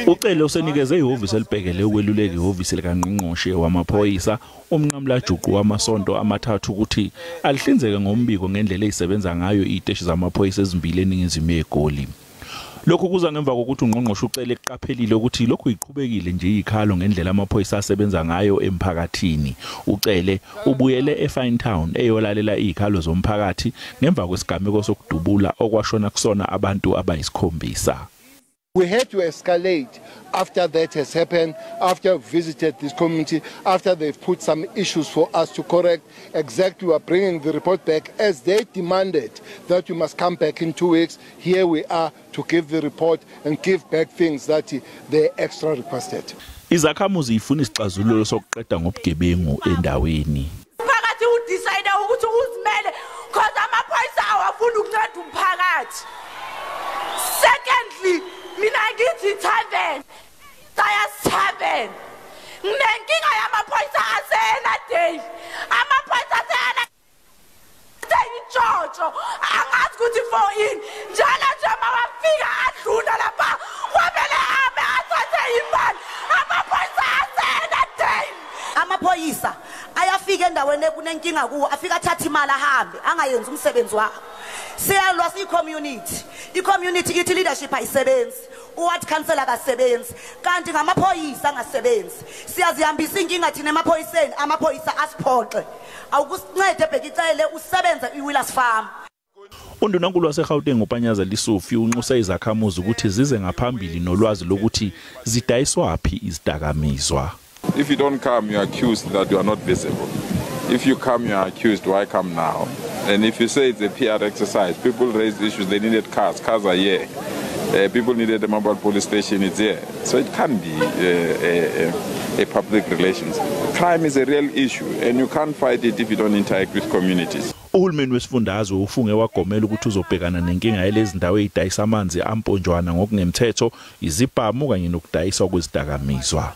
Ucele usenikeze ihhovisi elibhekele ukweluleka ihhovisi likaNgqongqoshe wamaphoyisa umnqamlajuqu wamasonto amathathu ukuthi alihlinzeke ngombiko ngendlela ezisebenza ngayo iziteshi zamaphoyisa ezimbili eningizimu yeGoli. Lokhu kuza ngemva kokuthi uNgqongqoshe ucele eqaphelile ukuthi lokhu iqhubekile nje izikhalo ngendlela amaphoyisa asebenza ngayo emphakathini. Ucele ubuyele eFinetown eyolalela izikhalo zomphakathi ngemva kwesigameko sokudubula okwashona kusona abantu abayisikhombisa. We had to escalate after that has happened, after we've visited this community, after they've put some issues for us to correct. Exactly, we are bringing the report back as they demanded that we must come back in 2 weeks. Here we are to give the report and give back things that they extra requested. Izakhamuzi ifuna isixazululo sokuqeda ngobugebengu endaweni. Umphakathi udecide ukuthi uzimele because amaphoyisa awafuni ukunceda umphakathi. Secondly, mina ngithi tavern sayasithavern nginenkinga yamaphoyisa ase-Ennerdale amaphoyisa ase-Ennerdale angazi ukuthi for ini njalo nje mawafika adlula lapha kwamele abe athathe imali amaphoyisa ase-Ennerdale. Amaphoyisa ayafika endaweni ekunenkinga kuwo afika athatha imali ahambe angayenza umsebenzi wabo. Siyalwa i-community ithi leadership ayisebenzi, uward councillor akasebenzi, kanti ngamaphoyisa angasebenzi. Siyazihambisa inkinga thina emaphoyiseni, amaphoyisa asiphoxe. Awukusincede bheki icele usebenza iWillas Farm. Undunankulu waseGauteng uPanyaza Lisufi unxuse izakhamuzi ukuthi zize ngaphambili nolwazi lokuthi zidayiswaphi izidakamizwa. If you don't come, you are accused that you are not visible. If you come, you are accused, why come now? And if you say it's a PR exercise, people raised issues, they needed cars are here. People needed a mobile police station, it's here. So it can't be a public relations. Crime is a real issue and you can't fight it if you don't interact with communities. Uhulumeni wesifundazwe ufunge wagomela ukuthi uzobhekana nenkinga yalezi ndawo ezidayisa amanzi amponjwana ngokungemthetho, izibhamu kanye nokudayiswa kwezidakamizwa.